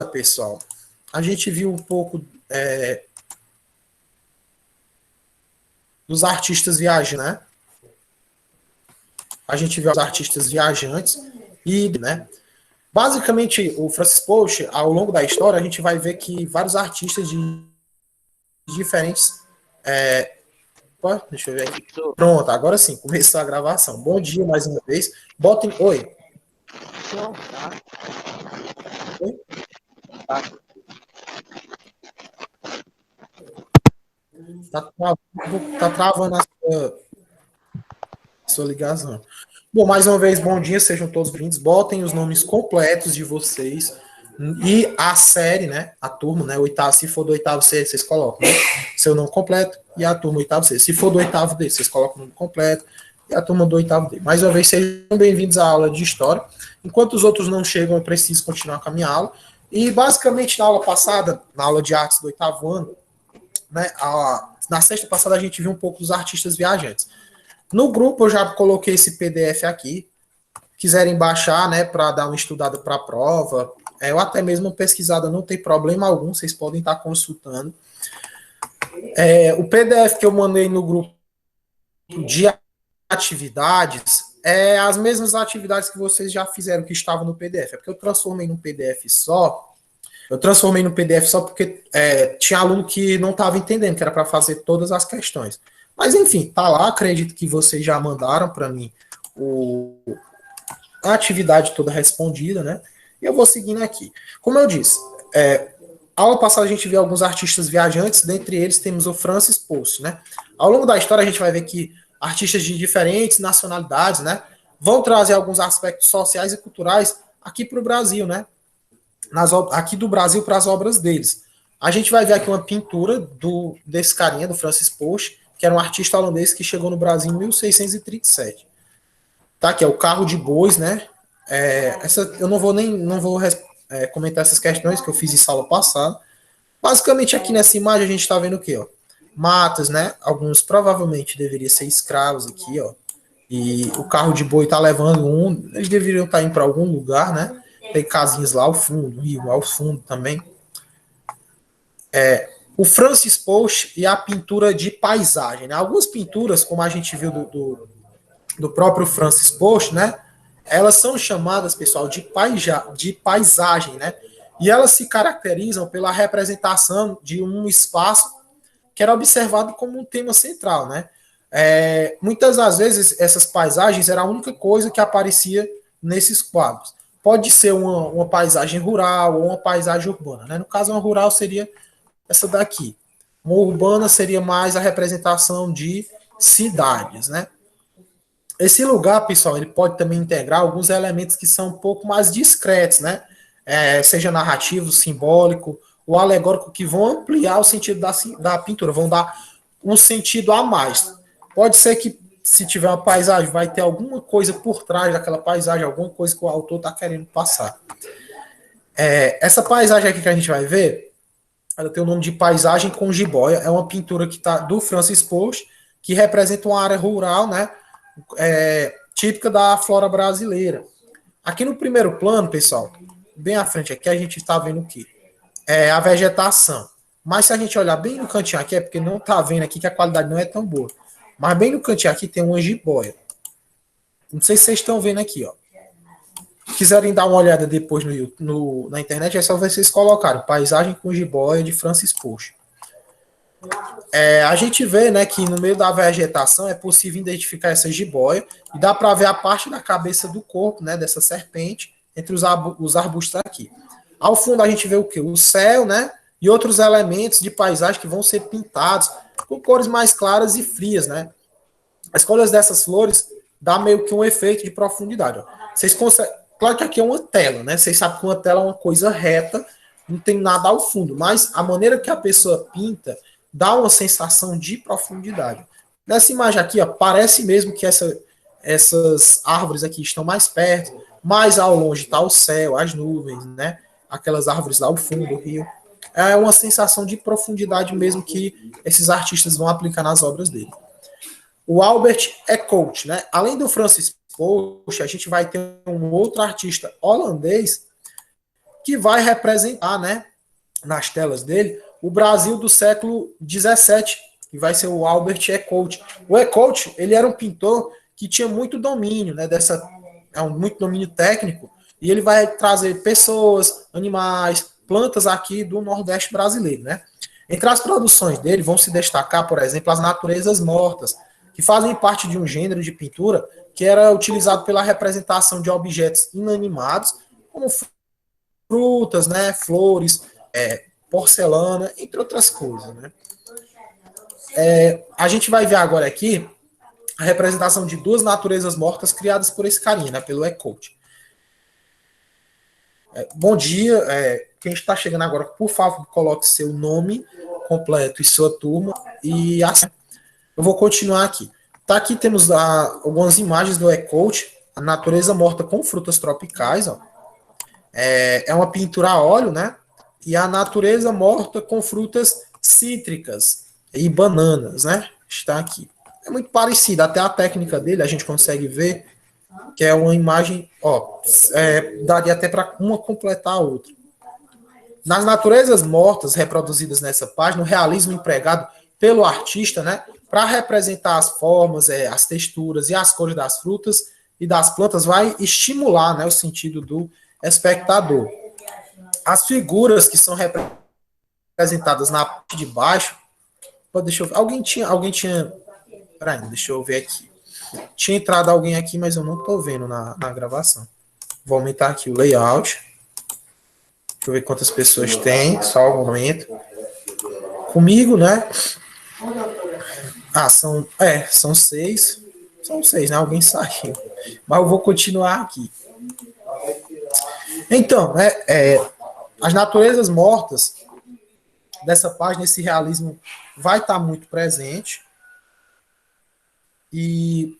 pessoal, a gente viu um pouco dos artistas viajantes, né? A gente viu os artistas viajantes e, né? Basicamente, o Francis Post, ao longo da história, a gente vai ver que vários artistas de diferentes. Deixa eu ver aqui. Pronto, agora sim, começou a gravação. Bom dia mais uma vez. Botem. Oi. Oi? Tá travando a sua ligação. Bom, mais uma vez, bom dia, sejam todos bem-vindos. Botem os nomes completos de vocês e a série, né? A turma, né? Oitavo, se for do oitavo C, vocês colocam, né? Seu nome completo e a turma oitavo C. Se for do oitavo D, vocês colocam o nome completo e a turma do oitavo D. Mais uma vez, sejam bem-vindos à aula de história. Enquanto os outros não chegam, eu preciso continuar com a minha aula. E basicamente, na aula passada, na aula de artes do oitavo ano, né? Na sexta passada, a gente viu um pouco dos artistas viajantes. No grupo eu já coloquei esse PDF aqui. Quiserem baixar, né, para dar uma estudada para a prova, ou até mesmo pesquisada, não tem problema algum, vocês podem estar consultando. O PDF que eu mandei no grupo de atividades é as mesmas atividades que vocês já fizeram, que estavam no PDF. É porque eu transformei num PDF só. Eu transformei no PDF só porque tinha aluno que não estava entendendo, que era para fazer todas as questões. Mas, enfim, tá lá. Acredito que vocês já mandaram para mim a atividade toda respondida, né? E eu vou seguindo aqui. Como eu disse, aula passada a gente viu alguns artistas viajantes, dentre eles temos o Francis Post, né? Ao longo da história a gente vai ver que artistas de diferentes nacionalidades, né, vão trazer alguns aspectos sociais e culturais aqui para o Brasil, né? Aqui do Brasil para as obras deles. A gente vai ver aqui uma pintura desse carinha, do Francis Post, que era um artista holandês que chegou no Brasil em 1637. Tá, que é o carro de bois, né? Eu não vou comentar essas questões que eu fiz em aula passada. Basicamente, aqui nessa imagem a gente está vendo o quê? Ó? Matas, né? Alguns provavelmente deveriam ser escravos aqui, ó. E o carro de boi está levando eles deveriam estar indo para algum lugar, né? Tem casinhas lá ao fundo, rio ao fundo também. O Francis Post e a pintura de paisagem, né? Algumas pinturas, como a gente viu do próprio Francis Post, né? Elas são chamadas, pessoal, de paisagem, né? E elas se caracterizam pela representação de um espaço que era observado como um tema central, né? Muitas das vezes essas paisagens eram a única coisa que aparecia nesses quadros. Pode ser uma paisagem rural ou uma paisagem urbana, né? No caso, uma rural seria essa daqui. Uma urbana seria mais a representação de cidades, né? Esse lugar, pessoal, ele pode também integrar alguns elementos que são um pouco mais discretos, né? Seja narrativo, simbólico ou alegórico, que vão ampliar o sentido da pintura, vão dar um sentido a mais. Pode ser que, se tiver uma paisagem, vai ter alguma coisa por trás daquela paisagem, alguma coisa que o autor está querendo passar. Essa paisagem aqui que a gente vai ver, ela tem o nome de Paisagem com Jiboia, é uma pintura que tá do Francis Post, que representa uma área rural, né? Típica da flora brasileira. Aqui no primeiro plano, pessoal, bem à frente aqui, a gente está vendo o quê? A vegetação. Mas se a gente olhar bem no cantinho aqui, é porque não está vendo aqui que a qualidade não é tão boa. Mas bem no cantinho aqui tem uma jiboia. Não sei se vocês estão vendo aqui, ó. Se quiserem dar uma olhada depois na internet, é só vocês colocarem Paisagem com Jiboia de Francis Post. A gente vê, né, que no meio da vegetação é possível identificar essa jiboia e dá para ver a parte da cabeça do corpo, né, dessa serpente entre os arbustos aqui. Ao fundo a gente vê o quê? O céu, né, e outros elementos de paisagem que vão ser pintados com cores mais claras e frias, né. As cores dessas flores dá meio que um efeito de profundidade. Ó. Vocês conseguem... Claro que aqui é uma tela, né? Vocês sabem que uma tela é uma coisa reta, não tem nada ao fundo, mas a maneira que a pessoa pinta dá uma sensação de profundidade. Nessa imagem aqui, ó, parece mesmo que essas árvores aqui estão mais perto, mais ao longe está o céu, as nuvens, né? Aquelas árvores lá ao fundo, o rio. É uma sensação de profundidade mesmo que esses artistas vão aplicar nas obras dele. O Albert Eckhout, né? Além do Francis Post, a gente vai ter um outro artista holandês que vai representar, né, nas telas dele, o Brasil do século XVII, que vai ser o Albert Ecout. O Ecout, ele era um pintor que tinha muito domínio, né, muito domínio técnico, e ele vai trazer pessoas, animais, plantas aqui do Nordeste brasileiro, né? Entre as produções dele vão se destacar, por exemplo, as naturezas mortas, que fazem parte de um gênero de pintura que era utilizado pela representação de objetos inanimados, como frutas, né, flores, porcelana, entre outras coisas, né? A gente vai ver agora aqui a representação de duas naturezas mortas criadas por esse carinha, né, pelo Ecout. Bom dia, quem está chegando agora, por favor, coloque seu nome completo e sua turma, e assim, eu vou continuar aqui. Tá, aqui temos algumas imagens do Ecout, a natureza morta com frutas tropicais, ó. É uma pintura a óleo, né? E a natureza morta com frutas cítricas e bananas, né? Está aqui. É muito parecido, até a técnica dele a gente consegue ver que é uma imagem, ó, daria até para uma completar a outra. Nas naturezas mortas reproduzidas nessa página, o realismo empregado pelo artista, né, para representar as formas, as texturas e as cores das frutas e das plantas, vai estimular, né, o sentido do espectador. As figuras que são representadas na parte de baixo, deixa eu ver, alguém tinha, peraí, deixa eu ver aqui. Tinha entrado alguém aqui, mas eu não estou vendo na gravação. Vou aumentar aqui o layout. Deixa eu ver quantas pessoas tem, só um momento. Comigo, né? São seis. São seis, né? Alguém saiu. Mas eu vou continuar aqui. Então, né? As naturezas mortas dessa página, esse realismo vai estar muito presente. E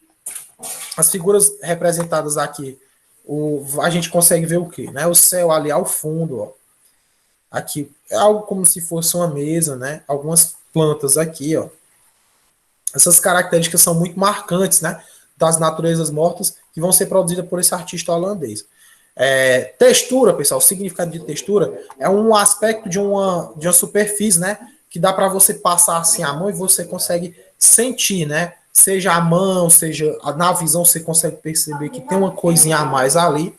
as figuras representadas aqui, a gente consegue ver o quê? Né? O céu ali ao fundo, ó. Aqui é algo como se fosse uma mesa, né? Algumas plantas aqui, ó. Essas características são muito marcantes, né? Das naturezas mortas que vão ser produzidas por esse artista holandês. Textura, pessoal, o significado de textura é um aspecto de uma superfície, né? Que dá para você passar assim a mão e você consegue sentir, né? Seja a mão, seja na visão, você consegue perceber que tem uma coisinha a mais ali.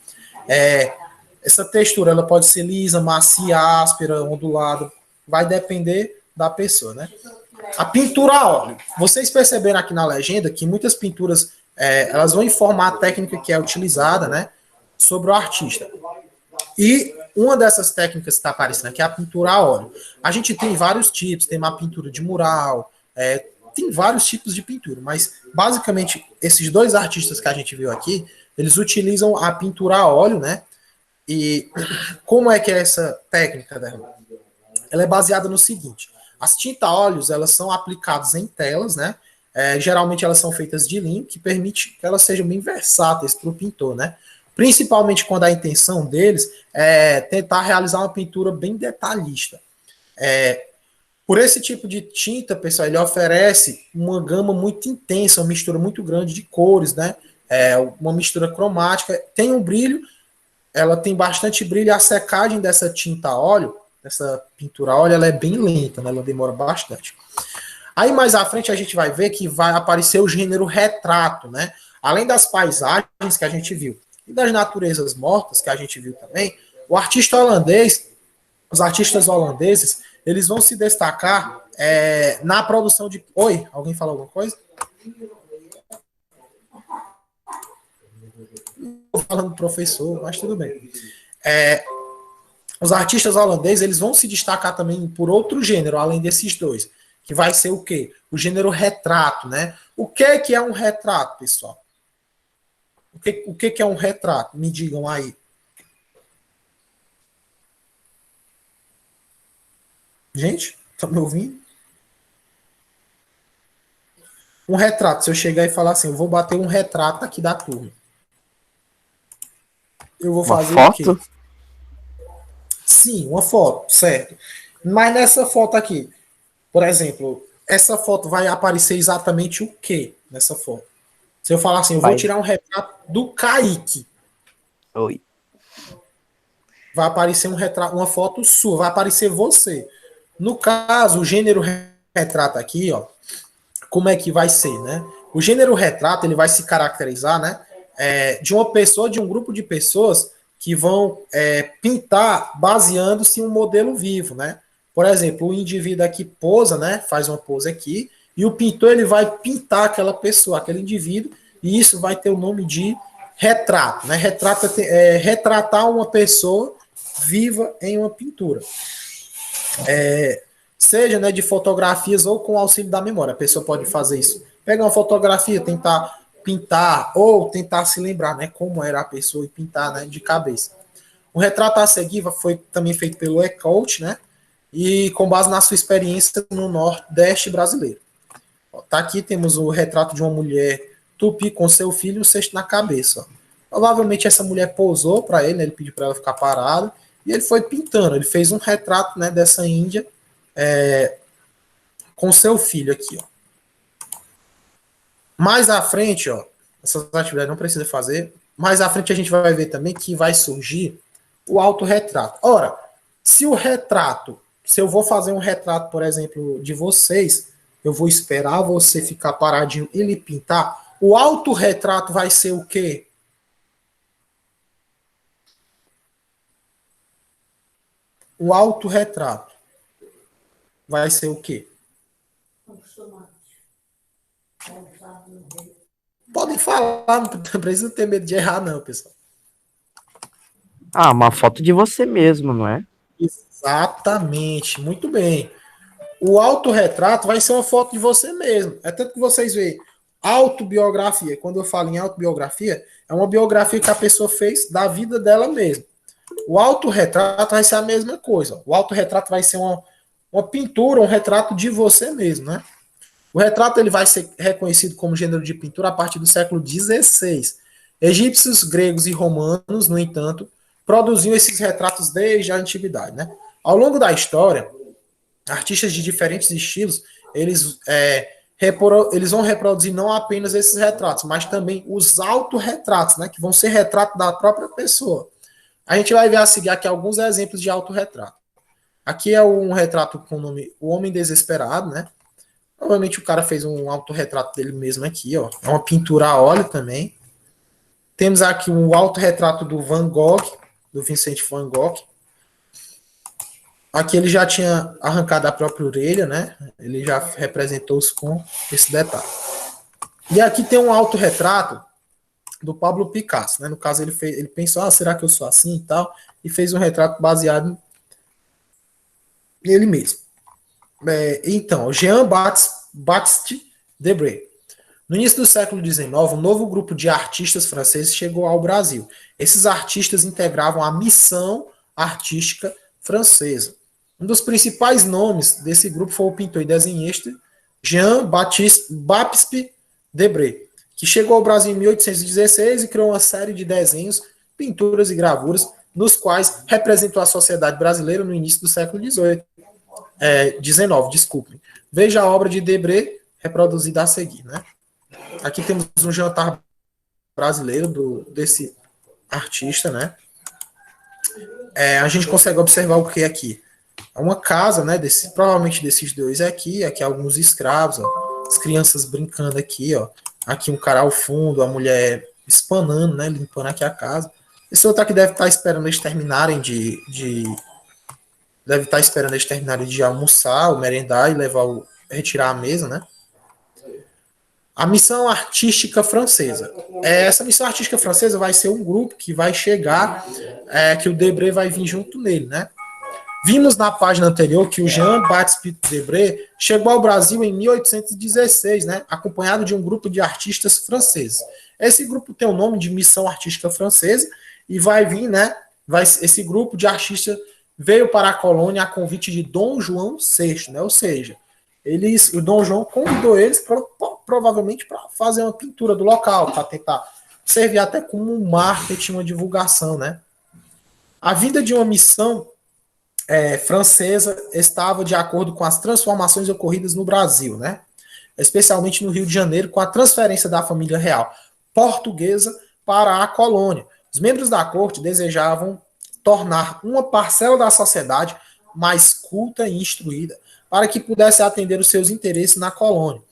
Essa textura ela pode ser lisa, macia, áspera, ondulada, vai depender da pessoa, né? A pintura a óleo. Vocês perceberam aqui na legenda que muitas pinturas elas vão informar a técnica que é utilizada, né, sobre o artista. E uma dessas técnicas que está aparecendo aqui é a pintura a óleo. A gente tem vários tipos, tem uma pintura de mural, tem vários tipos de pintura, mas basicamente esses dois artistas que a gente viu aqui, eles utilizam a pintura a óleo, né? E como é que é essa técnica dela? Ela é baseada no seguinte: as tinta-óleos elas são aplicadas em telas, né? Geralmente elas são feitas de linho, que permite que elas sejam bem versáteis para o pintor, né? Principalmente quando a intenção deles é tentar realizar uma pintura bem detalhista. Por esse tipo de tinta, pessoal, ele oferece uma gama muito intensa, uma mistura muito grande de cores, né? Uma mistura cromática, tem um brilho, ela tem bastante brilho. A secagem dessa tinta a óleo, dessa pintura a óleo, ela é bem lenta, né? Ela demora bastante. Aí mais à frente a gente vai ver que vai aparecer o gênero retrato, né? Além das paisagens que a gente viu e das naturezas mortas que a gente viu também, o artista holandês, os artistas holandeses, eles vão se destacar na produção de... Oi, alguém falou alguma coisa? Estou falando professor, mas tudo bem. Os artistas holandeses, eles vão se destacar também por outro gênero, além desses dois, que vai ser o quê? O gênero retrato, né? O que é um retrato, pessoal? O que é um retrato? Me digam aí. Gente, estão me ouvindo? Um retrato, se eu chegar e falar assim, eu vou bater um retrato aqui da turma. Eu vou fazer o quê? Sim, uma foto, certo. Mas nessa foto aqui, por exemplo, essa foto vai aparecer exatamente o que nessa foto? Se eu falar assim, eu vou tirar um retrato do Kaique. Oi. vai aparecer uma foto sua, vai aparecer você. No caso, o gênero retrato aqui, ó, como é que vai ser, né? O gênero retrato, ele vai se caracterizar, né, de uma pessoa, de um grupo de pessoas que vão pintar baseando-se em um modelo vivo, né? Por exemplo, o indivíduo aqui posa, né, faz uma pose aqui, e o pintor ele vai pintar aquela pessoa, aquele indivíduo, e isso vai ter o nome de retrato, né? Retrato retratar uma pessoa viva em uma pintura. Seja, né, de fotografias ou com auxílio da memória. A pessoa pode fazer isso. Pegar uma fotografia, tentar pintar ou tentar se lembrar, né, como era a pessoa e pintar, né, de cabeça. O retrato a seguir foi também feito pelo Ecout, né, e com base na sua experiência no Nordeste brasileiro. Tá aqui, temos o retrato de uma mulher tupi com seu filho e um cesto na cabeça. Ó. Provavelmente essa mulher pousou para ele, né, ele pediu para ela ficar parada, e ele foi pintando. Ele fez um retrato, né, dessa Índia com seu filho aqui. Ó. Mais à frente, ó, essas atividades não precisa fazer. Mais à frente a gente vai ver também que vai surgir o autorretrato. Ora, se o retrato, se eu vou fazer um retrato, por exemplo, de vocês, eu vou esperar você ficar paradinho e lhe pintar. O autorretrato vai ser o quê? O autorretrato vai ser o quê? Podem falar, não precisa ter medo de errar, não, pessoal. Ah, uma foto de você mesmo, não é? Exatamente, muito bem. O autorretrato vai ser uma foto de você mesmo. É tanto que vocês veem autobiografia. Quando eu falo em autobiografia, é uma biografia que a pessoa fez da vida dela mesma. O autorretrato vai ser a mesma coisa. O autorretrato vai ser uma pintura, um retrato de você mesmo, né? O retrato ele vai ser reconhecido como gênero de pintura a partir do século XVI. Egípcios, gregos e romanos, no entanto, produziam esses retratos desde a antiguidade, né? Ao longo da história, artistas de diferentes estilos, eles vão reproduzir não apenas esses retratos, mas também os autorretratos, né, que vão ser retrato da própria pessoa. A gente vai ver a seguir aqui alguns exemplos de autorretrato. Aqui é um retrato com o nome O Homem Desesperado, né? Provavelmente o cara fez um autorretrato dele mesmo aqui, ó. É uma pintura a óleo também. Temos aqui um autorretrato do Van Gogh, do Vincent Van Gogh. Aqui ele já tinha arrancado a própria orelha, né? Ele já representou-se com esse detalhe. E aqui tem um autorretrato do Pablo Picasso, né? No caso, ele pensou, será que eu sou assim e tal? E fez um retrato baseado nele mesmo. Então, Jean-Baptiste Debré. No início do século XIX, um novo grupo de artistas franceses chegou ao Brasil. Esses artistas integravam a missão artística francesa. Um dos principais nomes desse grupo foi o pintor e desenhista Jean-Baptiste Debré, que chegou ao Brasil em 1816 e criou uma série de desenhos, pinturas e gravuras, nos quais representou a sociedade brasileira no início do século XIX. Desculpem. Veja a obra de Debré reproduzida a seguir, né? Aqui temos um jantar brasileiro desse artista, né? A gente consegue observar o que aqui? É uma casa, né? Provavelmente desses dois aqui alguns escravos, ó, as crianças brincando aqui, ó. Aqui um cara ao fundo, a mulher espanando, né? Limpando aqui a casa. Esse outro aqui deve estar esperando eles terminarem deve estar esperando eles terminarem de almoçar, ou merendar e retirar a mesa, né? A missão artística francesa. Essa missão artística francesa vai ser um grupo que vai chegar, que o Debré vai vir junto nele, né? Vimos na página anterior que o Jean-Baptiste Debré chegou ao Brasil em 1816, né? Acompanhado de um grupo de artistas franceses. Esse grupo tem o nome de Missão Artística Francesa e vai vir, né? Esse grupo de artistas veio para a colônia a convite de Dom João VI, né? Ou seja, o Dom João convidou eles provavelmente para fazer uma pintura do local, para tentar servir até como um marketing, uma divulgação, né? A vida de uma missão francesa estava de acordo com as transformações ocorridas no Brasil, né? Especialmente no Rio de Janeiro, com a transferência da família real portuguesa para a colônia. Os membros da corte desejavam tornar uma parcela da sociedade mais culta e instruída, para que pudesse atender os seus interesses na colônia.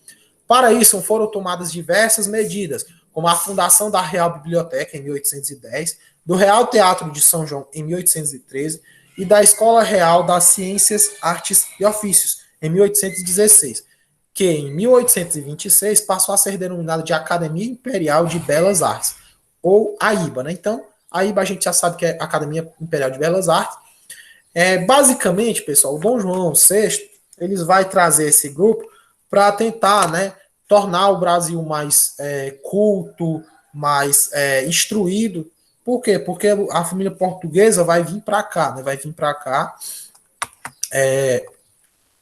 Para isso, foram tomadas diversas medidas, como a fundação da Real Biblioteca, em 1810, do Real Teatro de São João, em 1813, e da Escola Real das Ciências, Artes e Ofícios, em 1816, que em 1826 passou a ser denominada de Academia Imperial de Belas Artes, ou AIBA, né? Então, a AIBA a gente já sabe que é Academia Imperial de Belas Artes. Basicamente, pessoal, o Dom João VI, eles vai trazer esse grupo para tentar, né, tornar o Brasil mais culto, mais instruído. Por quê? Porque a família portuguesa vai vir para cá, né? Vai vir para cá.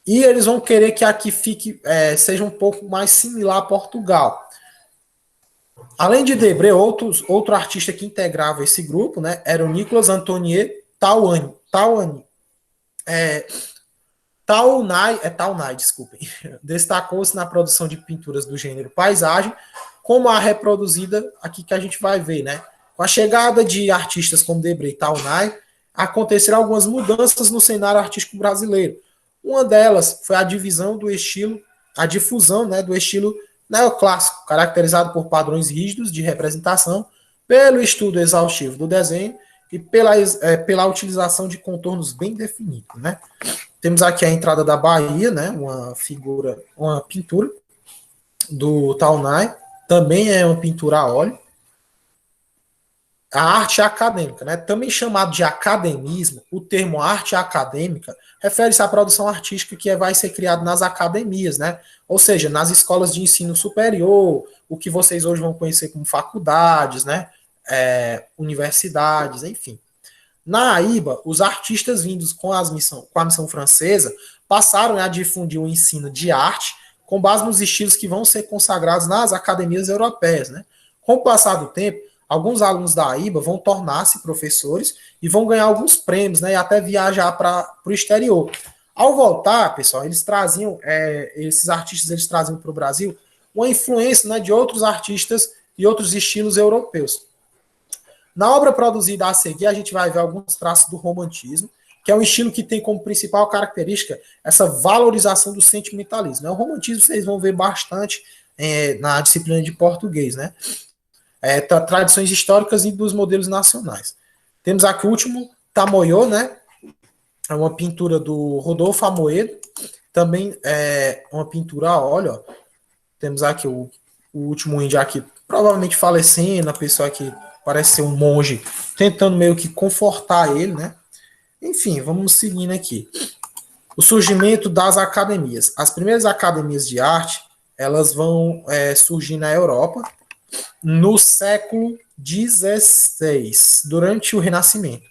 E eles vão querer que aqui fique, seja um pouco mais similar a Portugal. Além de Debré, outro artista que integrava esse grupo, né, era o Nicolas Antonier Taunay, desculpem. Destacou-se na produção de pinturas do gênero paisagem, como a reproduzida aqui que a gente vai ver, né? Com a chegada de artistas como Debré e Taunay, aconteceram algumas mudanças no cenário artístico brasileiro. Uma delas foi a difusão, né, do estilo neoclássico, caracterizado por padrões rígidos de representação, pelo estudo exaustivo do desenho e pela utilização de contornos bem definidos, né? Temos aqui a entrada da Bahia, né? Uma pintura do Taunay, também é uma pintura a óleo. A arte acadêmica, né? Também chamado de academismo, o termo arte acadêmica refere-se à produção artística que vai ser criada nas academias, né? Ou seja, nas escolas de ensino superior, o que vocês hoje vão conhecer como faculdades, né? Universidades, enfim. Na AIBA, os artistas vindos com a missão francesa passaram a difundir o ensino de arte com base nos estilos que vão ser consagrados nas academias europeias, né? Com o passar do tempo, alguns alunos da AIBA vão tornar-se professores e vão ganhar alguns prêmios, né, e até viajar para o exterior. Ao voltar, pessoal, esses artistas eles traziam para o Brasil uma influência, né, de outros artistas e outros estilos europeus. Na obra produzida a seguir, a gente vai ver alguns traços do romantismo, que é um estilo que tem como principal característica essa valorização do sentimentalismo, né? O romantismo vocês vão ver bastante na disciplina de português, né? Tradições históricas e dos modelos nacionais. Temos aqui o último, Tamoiô, né? É uma pintura do Rodolfo Amoedo, também é uma pintura a óleo. Ó. Temos aqui o último índio aqui, provavelmente falecendo, a pessoa que parece ser um monge, tentando meio que confortar ele, né? Enfim, vamos seguindo aqui. O surgimento das academias. As primeiras academias de arte, elas vão surgir na Europa, no século XVI, durante o Renascimento.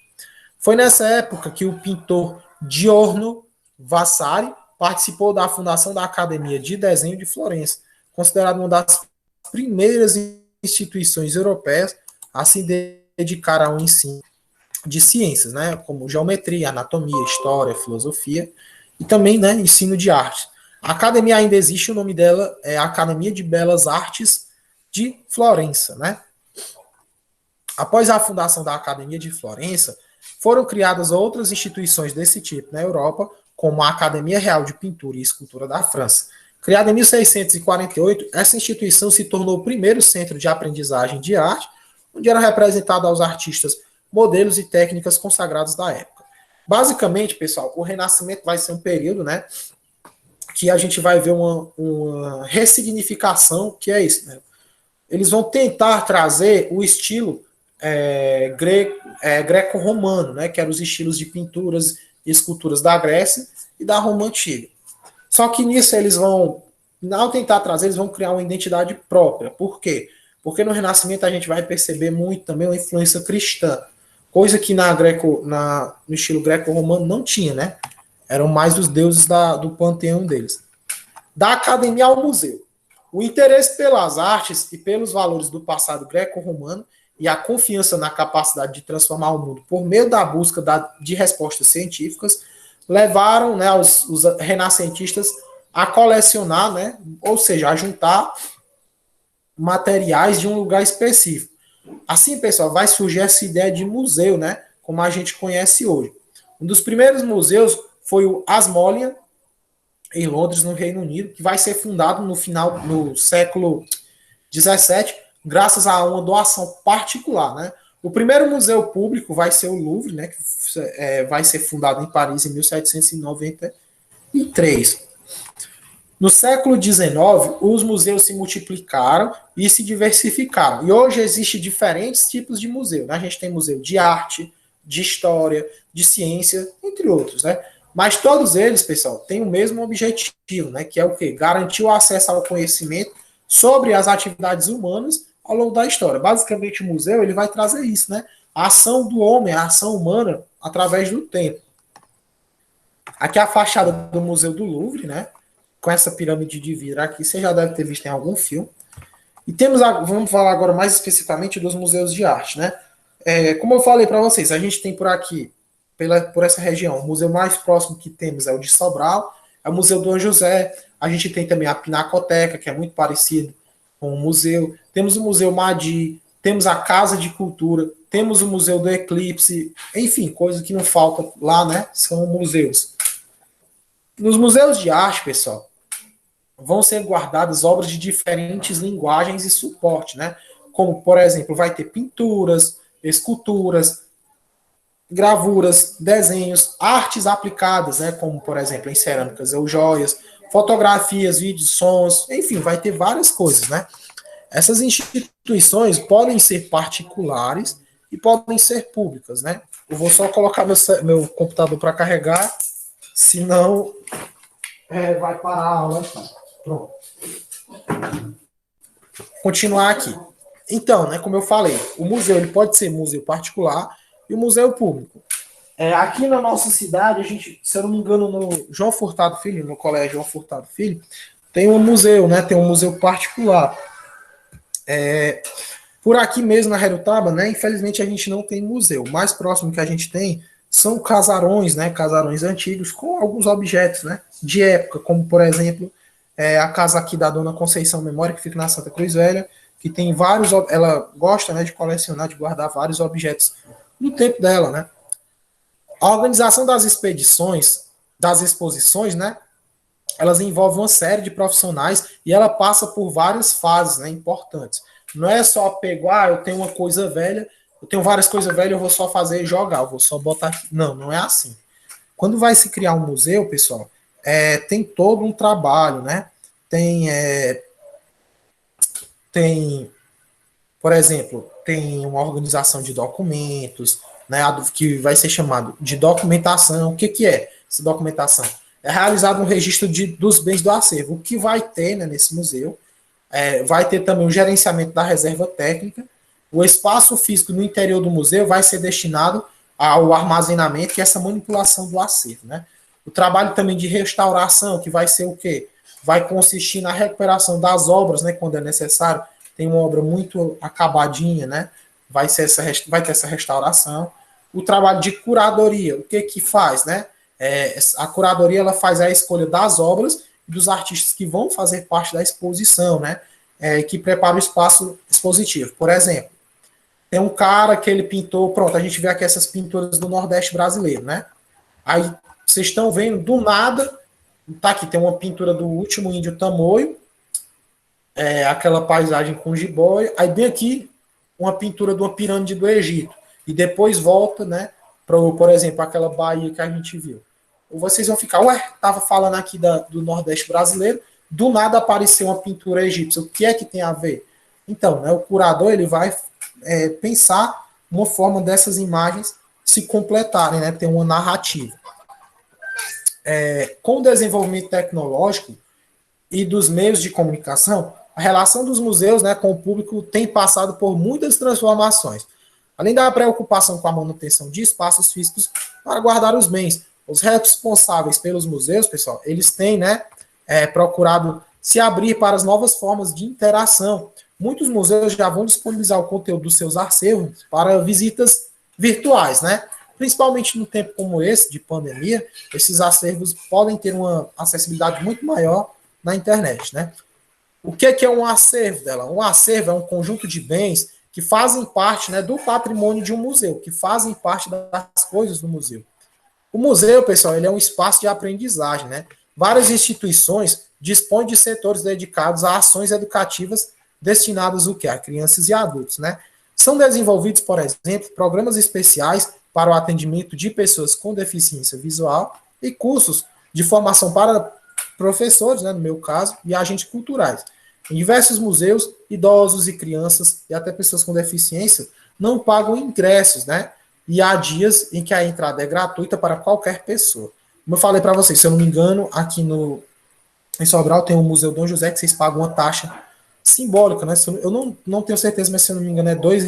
Foi nessa época que o pintor Giorgio Vasari participou da fundação da Academia de Desenho de Florença, considerada uma das primeiras instituições europeias a se dedicar ao ensino de ciências, né, como geometria, anatomia, história, filosofia e também, né, ensino de arte. A academia ainda existe, o nome dela é Academia de Belas Artes de Florença, né? Após a fundação da Academia de Florença, foram criadas outras instituições desse tipo na Europa, como a Academia Real de Pintura e Escultura da França. Criada em 1648, essa instituição se tornou o primeiro centro de aprendizagem de arte, onde era representado aos artistas modelos e técnicas consagrados da época. Basicamente, pessoal, o Renascimento vai ser um período, né, que a gente vai ver uma ressignificação, que é isso, né? Eles vão tentar trazer o estilo greco-romano, né, que eram os estilos de pinturas e esculturas da Grécia e da Roma Antiga. Só que nisso eles vão, ao tentar trazer, eles vão criar uma identidade própria. Por quê? Porque no Renascimento a gente vai perceber muito também uma influência cristã, coisa que no estilo greco-romano não tinha, né? Eram mais os deuses do panteão deles. Da academia ao museu. O interesse pelas artes e pelos valores do passado greco-romano e a confiança na capacidade de transformar o mundo por meio da busca de respostas científicas levaram, né, os renascentistas a colecionar, né, ou seja, a juntar materiais de um lugar específico. Assim, pessoal, vai surgir essa ideia de museu, né, como a gente conhece hoje. Um dos primeiros museus foi o Ashmolean, em Londres, no Reino Unido, que vai ser fundado no século XVII, graças a uma doação particular, né? O primeiro museu público vai ser o Louvre, né, que vai ser fundado em Paris em 1793. No século XIX, os museus se multiplicaram e se diversificaram. E hoje existem diferentes tipos de museu, né? A gente tem museu de arte, de história, de ciência, entre outros, né? Mas todos eles, pessoal, têm o mesmo objetivo, né? Que é o quê? Garantir o acesso ao conhecimento sobre as atividades humanas ao longo da história. Basicamente, o museu ele vai trazer isso, né? A ação do homem, a ação humana através do tempo. Aqui é a fachada do Museu do Louvre, né? Com essa pirâmide de vidro aqui, você já deve ter visto em algum filme. E vamos falar agora mais especificamente dos museus de arte, né? Como eu falei para vocês, a gente tem por aqui, por essa região, o museu mais próximo que temos é o de Sobral, é o Museu Dom José, a gente tem também a Pinacoteca, que é muito parecido com o museu, temos o Museu Madi, temos a Casa de Cultura, temos o Museu do Eclipse, enfim, coisa que não falta lá, né? São museus. Nos museus de arte, pessoal, vão ser guardadas obras de diferentes linguagens e suporte, né? Como, por exemplo, vai ter pinturas, esculturas, gravuras, desenhos, artes aplicadas, né? Como, por exemplo, em cerâmicas ou joias, fotografias, vídeos, sons, enfim, vai ter várias coisas, né? Essas instituições podem ser particulares e podem ser públicas, né? Eu vou só colocar meu computador para carregar, senão vai parar a aula. Pronto. Continuar aqui. Então, né, como eu falei, o museu ele pode ser museu particular e o museu público. Aqui na nossa cidade, a gente, se eu não me engano, no João Furtado Filho, no colégio João Furtado Filho, tem um museu, né? Tem um museu particular. Por aqui mesmo na Herutaba, né? Infelizmente a gente não tem museu. O mais próximo que a gente tem são casarões, né? Casarões antigos com alguns objetos, né? De época, como por exemplo a casa aqui da Dona Conceição Memória, que fica na Santa Cruz Velha, que tem vários. Ela gosta, né, de colecionar, de guardar vários objetos do tempo dela, né? A organização das expedições, das exposições, né? Elas envolvem uma série de profissionais e ela passa por várias fases, né, importantes. Não é só pegar, eu tenho uma coisa velha, eu tenho várias coisas velhas, eu vou só fazer e jogar, eu vou só botar aqui. Não, não é assim. Quando vai se criar um museu, pessoal, tem todo um trabalho, né? Tem, por exemplo, tem uma organização de documentos, né, que vai ser chamado de documentação. O que é essa documentação? É realizado um registro dos bens do acervo. O que vai ter, né, nesse museu? Vai ter também o gerenciamento da reserva técnica. O espaço físico no interior do museu vai ser destinado ao armazenamento e essa manipulação do acervo, né? O trabalho também de restauração, que vai ser o quê? Vai consistir na recuperação das obras, né, quando é necessário. Tem uma obra muito acabadinha, né? Vai ter essa restauração. O trabalho de curadoria, o que faz, né? A curadoria ela faz a escolha das obras e dos artistas que vão fazer parte da exposição, né? Que prepara o espaço expositivo. Por exemplo, tem um cara que ele pintou, pronto, a gente vê aqui essas pinturas do Nordeste brasileiro, né? Aí vocês estão vendo, do nada, tá aqui, tem uma pintura do Último Índio Tamoio, aquela paisagem com jiboia, aí bem aqui, uma pintura de uma pirâmide do Egito, e depois volta, né, por exemplo, aquela Bahia que a gente viu. Ou vocês vão ficar, tava falando aqui do Nordeste brasileiro, do nada apareceu uma pintura egípcia, o que é que tem a ver? Então, né, o curador ele vai pensar uma forma dessas imagens se completarem, né, ter uma narrativa. Com o desenvolvimento tecnológico e dos meios de comunicação, a relação dos museus, né, com o público tem passado por muitas transformações. Além da preocupação com a manutenção de espaços físicos para guardar os bens, os responsáveis pelos museus, pessoal, eles têm, né, procurado se abrir para as novas formas de interação. Muitos museus já vão disponibilizar o conteúdo dos seus acervos para visitas virtuais, né? Principalmente no tempo como esse, de pandemia, esses acervos podem ter uma acessibilidade muito maior na internet, né? O que é um acervo dela? Um acervo é um conjunto de bens que fazem parte, né, do patrimônio de um museu, que fazem parte das coisas do museu. O museu, pessoal, ele é um espaço de aprendizagem, né? Várias instituições dispõem de setores dedicados a ações educativas destinadas o quê? A crianças e adultos, né? São desenvolvidos, por exemplo, programas especiais para o atendimento de pessoas com deficiência visual e cursos de formação para professores, né, no meu caso, e agentes culturais. Em diversos museus, idosos e crianças e até pessoas com deficiência não pagam ingressos, né? E há dias em que a entrada é gratuita para qualquer pessoa. Como eu falei para vocês, se eu não me engano, aqui em Sobral tem o Museu Dom José que vocês pagam uma taxa simbólica, né? Eu não tenho certeza, mas se eu não me engano é R$ 2.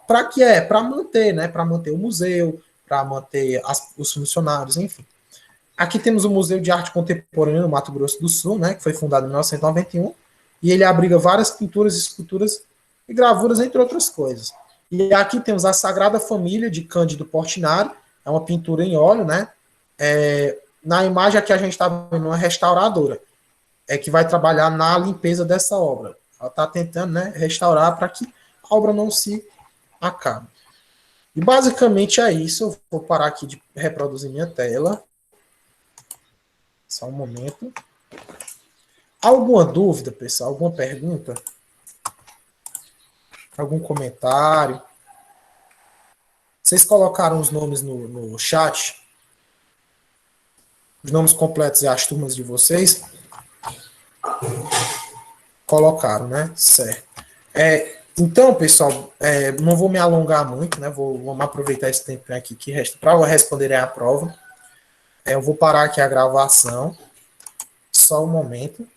Para que é? Para manter, né? Para manter o museu, para manter os funcionários, enfim. Aqui temos o Museu de Arte Contemporânea no Mato Grosso do Sul, né? Que foi fundado em 1991 e ele abriga várias pinturas, esculturas e gravuras, entre outras coisas. E aqui temos a Sagrada Família de Cândido Portinari, é uma pintura em óleo, né? Na imagem aqui a gente está vendo uma restauradora, que vai trabalhar na limpeza dessa obra. Ela está tentando, né, restaurar para que a obra não se acabe. E basicamente é isso. Eu vou parar aqui de reproduzir minha tela. Só um momento. Alguma dúvida, pessoal? Alguma pergunta? Algum comentário? Vocês colocaram os nomes no chat? Os nomes completos e as turmas de vocês? Colocaram, né? Certo. Então, pessoal, não vou me alongar muito, né? Vamos aproveitar esse tempo aqui que resta para responder a prova. Eu vou parar aqui a gravação. Só um momento.